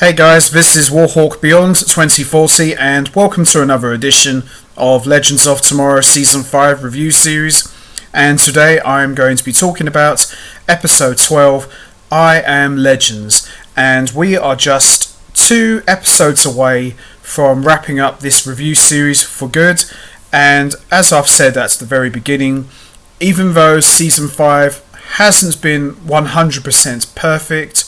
Hey guys, this is Warhawk Beyond 2040 and welcome to another edition of Legends of Tomorrow Season 5 review series. And today I'm going to be talking about episode 12, I Am Legends. And we are just 2 episodes away from wrapping up this review series for good. And as I've said at the very beginning, even though Season 5 hasn't been 100% perfect,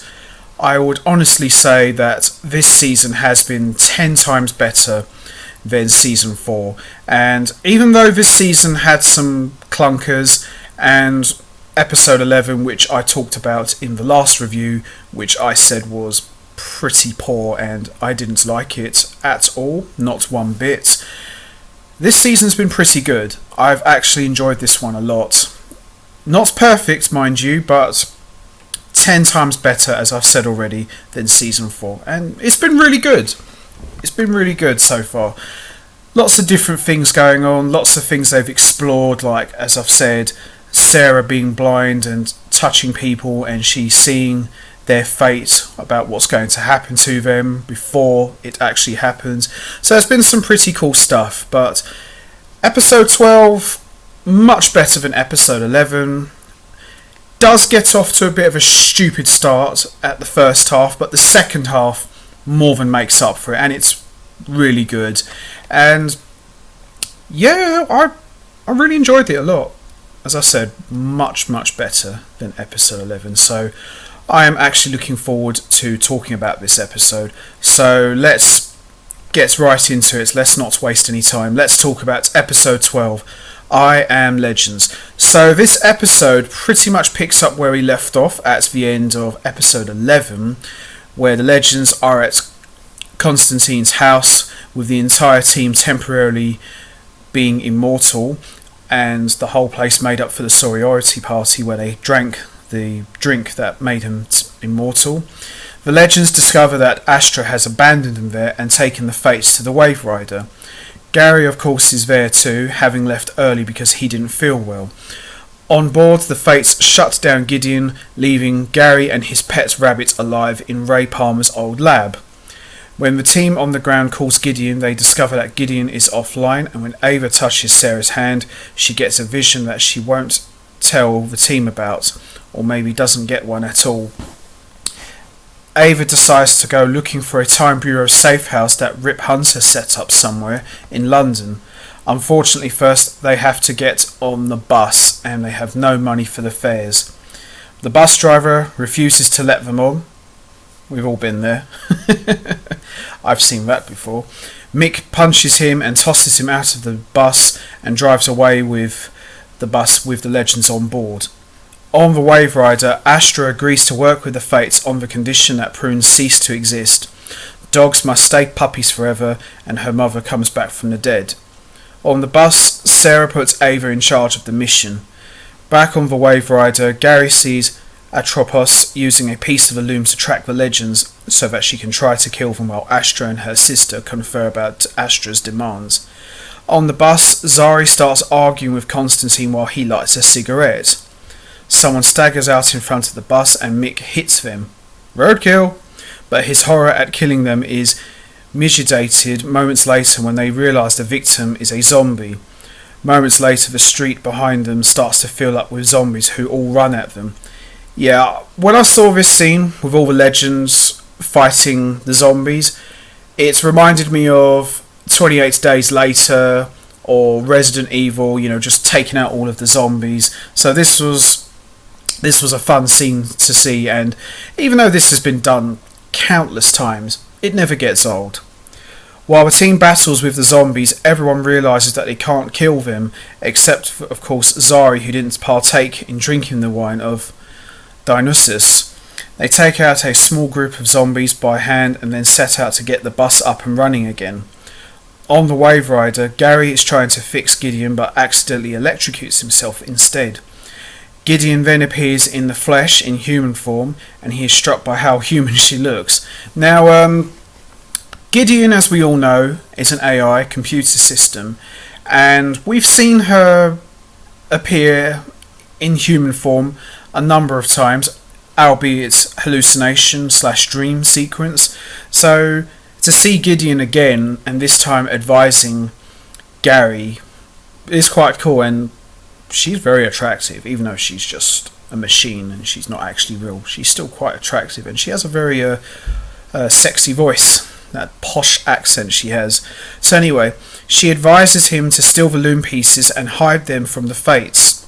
I would honestly say that this season has been 10 times better than Season 4. And even though this season had some clunkers, and Episode 11, which I talked about in the last review, which I said was pretty poor and I didn't like it at all, not one bit, this season's been pretty good. I've actually enjoyed this one a lot. Not perfect, mind you, but 10 times better, as I've said already, than Season 4. And it's been really good. It's been really good so far. Lots of different things going on, lots of things they've explored, like, as I've said, Sarah being blind and touching people and she seeing their fate, about what's going to happen to them before it actually happens. So there's been some pretty cool stuff, but Episode 12, much better than Episode 11. Does get off to a bit of a stupid start at the first half, but the second half more than makes up for it, and it's really good. And yeah, I really enjoyed it a lot. As I said, much better than Episode 11. So I am actually looking forward to talking about this episode. So let's get right into it. Let's not waste any time. Let's talk about Episode 12. I Am Legends. So this episode pretty much picks up where we left off at the end of Episode 11, where the Legends are at Constantine's house with the entire team temporarily being immortal, and the whole place made up for the sorority party where they drank the drink that made him immortal. The Legends discover that Astra has abandoned them there and taken the fates to the Wave Rider. Gary, of course, is there too, having left early because he didn't feel well. On board, the Fates shut down Gideon, leaving Gary and his pet rabbit alive in Ray Palmer's old lab. When the team on the ground calls Gideon, they discover that Gideon is offline, and when Ava touches Sarah's hand, she gets a vision that she won't tell the team about, or maybe doesn't get one at all. Ava decides to go looking for a Time Bureau safe house that Rip Hunter set up somewhere in London. Unfortunately, first they have to get on the bus and they have no money for the fares. The bus driver refuses to let them on. We've all been there. I've seen that before. Mick punches him and tosses him out of the bus and drives away with the bus with the Legends on board. On the Wave Rider, Astra agrees to work with the Fates on the condition that prunes cease to exist. Dogs must stay puppies forever, and her mother comes back from the dead. On the bus, Sarah puts Ava in charge of the mission. Back on the Wave Rider, Gary sees Atropos using a piece of the loom to track the Legends so that she can try to kill them while Astra and her sister confer about Astra's demands. On the bus, Zari starts arguing with Constantine while he lights a cigarette. Someone staggers out in front of the bus and Mick hits them. Roadkill! But his horror at killing them is mitigated moments later when they realise the victim is a zombie. Moments later, the street behind them starts to fill up with zombies who all run at them. Yeah, when I saw this scene with all the Legends fighting the zombies, it reminded me of 28 Days Later or Resident Evil, just taking out all of the zombies. So this was a fun scene to see, and even though this has been done countless times, it never gets old. While the team battles with the zombies, everyone realises that they can't kill them, except for, of course, Zari, who didn't partake in drinking the wine of Dionysus. They take out a small group of zombies by hand and then set out to get the bus up and running again. On the Wave Rider, Gary is trying to fix Gideon but accidentally electrocutes himself instead. Gideon then appears in the flesh in human form, and he is struck by how human she looks. Now, Gideon, as we all know, is an AI computer system, and we've seen her appear in human form a number of times. albeit hallucination/dream sequence. So to see Gideon again, and this time advising Gary, is quite cool, and she's very attractive, even though she's just a machine and she's not actually real. She's still quite attractive, and she has a very sexy voice, that posh accent she has. So anyway, she advises him to steal the loom pieces and hide them from the Fates.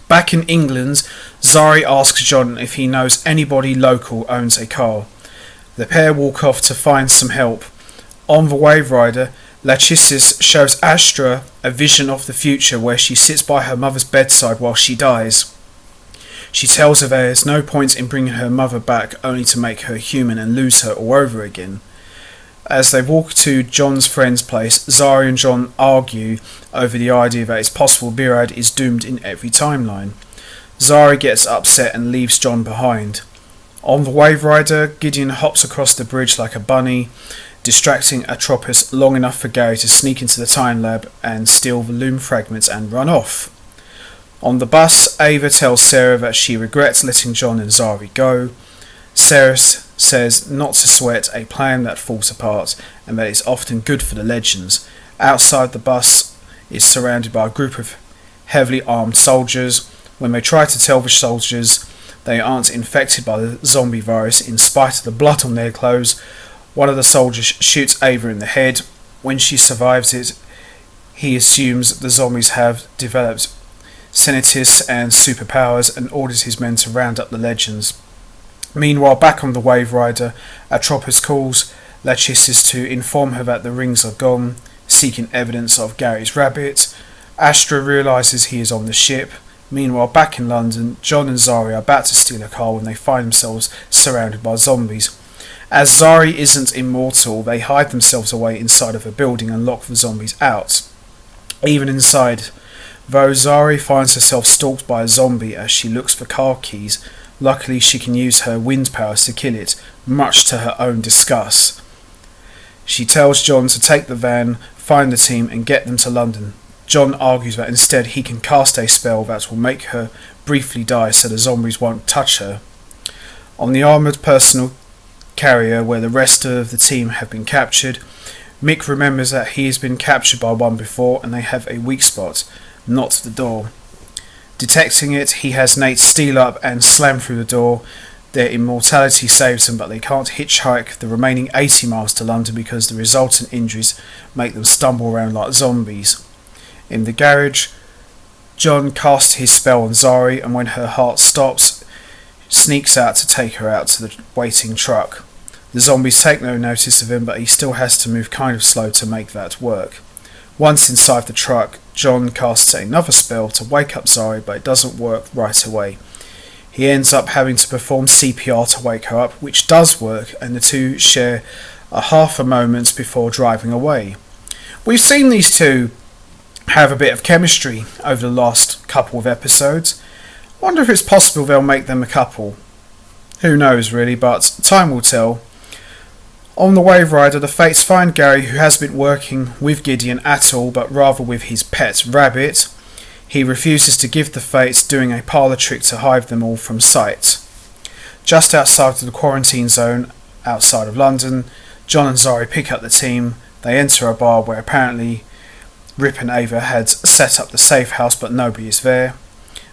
Back in England, Zari asks John if he knows anybody local owns a car. The pair walk off to find some help. On the Wave Rider, Lachesis shows Astra a vision of the future where she sits by her mother's bedside while she dies. She tells her there is no point in bringing her mother back only to make her human and lose her all over again. As they walk to John's friend's place, Zari and John argue over the idea that it's possible Birad is doomed in every timeline. Zari gets upset and leaves John behind. On the Wave Rider, Gideon hops across the bridge like a bunny, distracting Atropos long enough for Gary to sneak into the time lab and steal the loom fragments and run off. On the bus, Ava tells Sarah that she regrets letting John and Zari go. Sarah says not to sweat a plan that falls apart and that it's often good for the legends. Outside, the bus is surrounded by a group of heavily armed soldiers. When they try to tell the soldiers they aren't infected by the zombie virus in spite of the blood on their clothes, one of the soldiers shoots Ava in the head. When she survives it, he assumes the zombies have developed senescence and superpowers and orders his men to round up the legends. Meanwhile, back on the Wave Rider, Atropos calls Lachesis to inform her that the rings are gone, seeking evidence of Gary's rabbit. Astra realises he is on the ship. Meanwhile, back in London, John and Zari are about to steal a car when they find themselves surrounded by zombies. As Zari isn't immortal, they hide themselves away inside of a building and lock the zombies out. Even inside, though, Zari finds herself stalked by a zombie as she looks for car keys. Luckily, she can use her wind powers to kill it, much to her own disgust. She tells John to take the van, find the team and get them to London. John argues that instead he can cast a spell that will make her briefly die so the zombies won't touch her. On the armoured personal carrier where the rest of the team have been captured, Mick remembers that he has been captured by one before and they have a weak spot, not the door. Detecting it, he has Nate steal up and slam through the door. Their immortality saves them, but they can't hitchhike the remaining 80 miles to London because the resultant injuries make them stumble around like zombies. In the garage, John casts his spell on Zari, and when her heart stops, sneaks out to take her out to the waiting truck. The zombies take no notice of him, but he still has to move kind of slow to make that work. Once inside the truck, John casts another spell to wake up Zari, but it doesn't work right away. He ends up having to perform CPR to wake her up, which does work, and the two share a half a moment before driving away. We've seen these two have a bit of chemistry over the last couple of episodes. I wonder if it's possible they'll make them a couple. Who knows really, but time will tell. On the Wave Rider, the Fates find Gary, who has been working with Gideon at all, but rather with his pet rabbit. He refuses to give the Fates, doing a parlour trick to hide them all from sight. Just outside of the quarantine zone, outside of London, John and Zari pick up the team. They enter a bar where apparently Rip and Ava had set up the safe house, but nobody is there.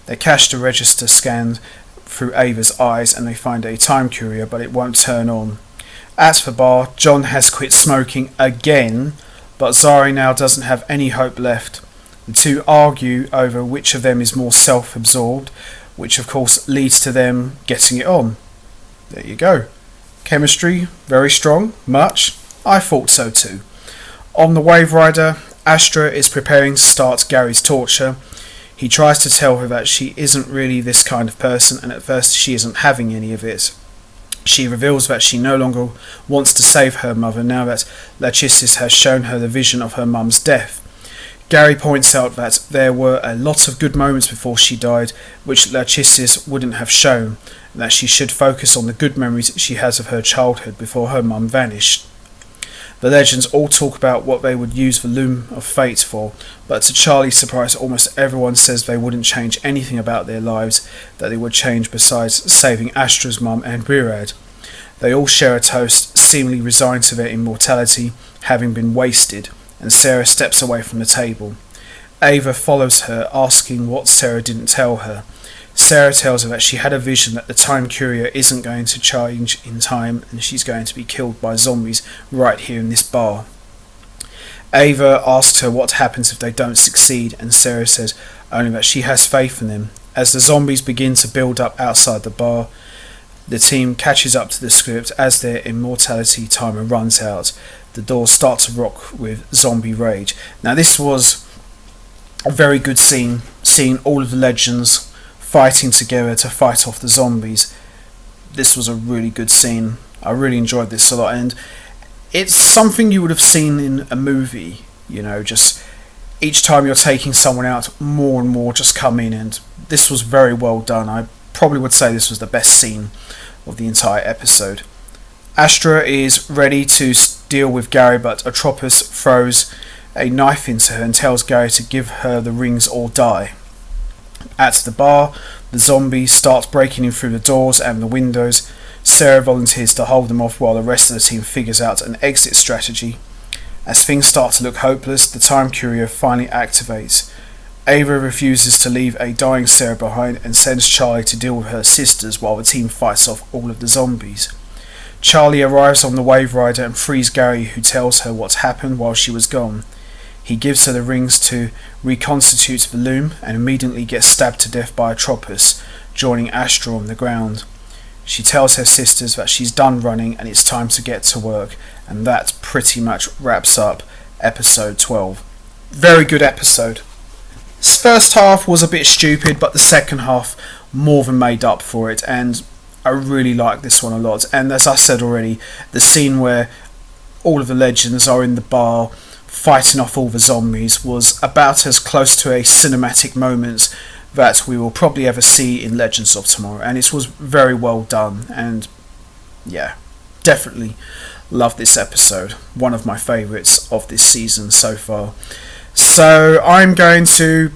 They cache the register scan through Ava's eyes and they find a time courier, but it won't turn on. At the bar, John has quit smoking again, but Zari now doesn't have any hope left. The two argue over which of them is more self-absorbed, which of course leads to them getting it on. There you go. Chemistry, very strong, much. I thought so too. On the Wave Rider, Astra is preparing to start Gary's torture. He tries to tell her that she isn't really this kind of person, and at first she isn't having any of it. She reveals that she no longer wants to save her mother now that Lachesis has shown her the vision of her mum's death. Gary points out that there were a lot of good moments before she died which Lachesis wouldn't have shown, and that she should focus on the good memories she has of her childhood before her mum vanished. The legends all talk about what they would use the Loom of Fate for, but to Charlie's surprise, almost everyone says they wouldn't change anything about their lives that they would change besides saving Astra's mum and Birad. They all share a toast, seemingly resigned to their immortality, having been wasted, and Sarah steps away from the table. Ava follows her, asking what Sarah didn't tell her. Sarah tells her that she had a vision that the time courier isn't going to change in time and she's going to be killed by zombies right here in this bar. Ava asks her what happens if they don't succeed, and Sarah says only that she has faith in them. As the zombies begin to build up outside the bar, the team catches up to the script as their immortality timer runs out. The doors start to rock with zombie rage. Now this was a very good scene, seeing all of the legends fighting together to fight off the zombies. This was a really good scene. I really enjoyed this a lot, and it's something you would have seen in a movie, just each time you're taking someone out, more and more just come in, and this was very well done. I probably would say this was the best scene of the entire episode. Astra is ready to deal with Gary, but Atropos throws a knife into her and tells Gary to give her the rings or die. At the bar, the zombies start breaking in through the doors and the windows. Sarah volunteers to hold them off while the rest of the team figures out an exit strategy. As things start to look hopeless, the time courier finally activates. Ava refuses to leave a dying Sarah behind and sends Charlie to deal with her sisters while the team fights off all of the zombies. Charlie arrives on the Wave Rider and frees Gary, who tells her what's happened while she was gone. He gives her the rings to reconstitute the loom and immediately gets stabbed to death by Atropos, joining Astra on the ground. She tells her sisters that she's done running and it's time to get to work, and that pretty much wraps up episode 12. Very good episode. This first half was a bit stupid, but the second half more than made up for it, and I really like this one a lot. And as I said already, the scene where all of the legends are in the bar fighting off all the zombies was about as close to a cinematic moment that we will probably ever see in Legends of Tomorrow, and it was very well done, and yeah, definitely love this episode. One of my favourites of this season so far. So I'm going to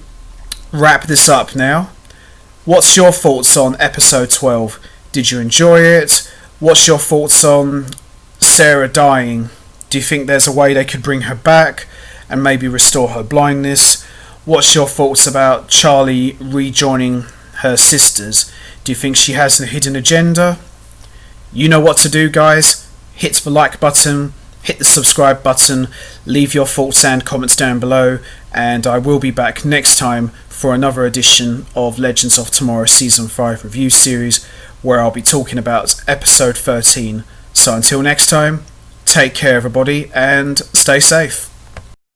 wrap this up now. What's your thoughts on episode 12? Did you enjoy it? What's your thoughts on Sarah dying? Do you think there's a way they could bring her back and maybe restore her blindness? What's your thoughts about Charlie rejoining her sisters? Do you think she has a hidden agenda? You know what to do, guys. Hit the like button, hit the subscribe button, leave your thoughts and comments down below, and I will be back next time for another edition of Legends of Tomorrow Season 5 review series, where I'll be talking about episode 13. So until next time, take care everybody and stay safe.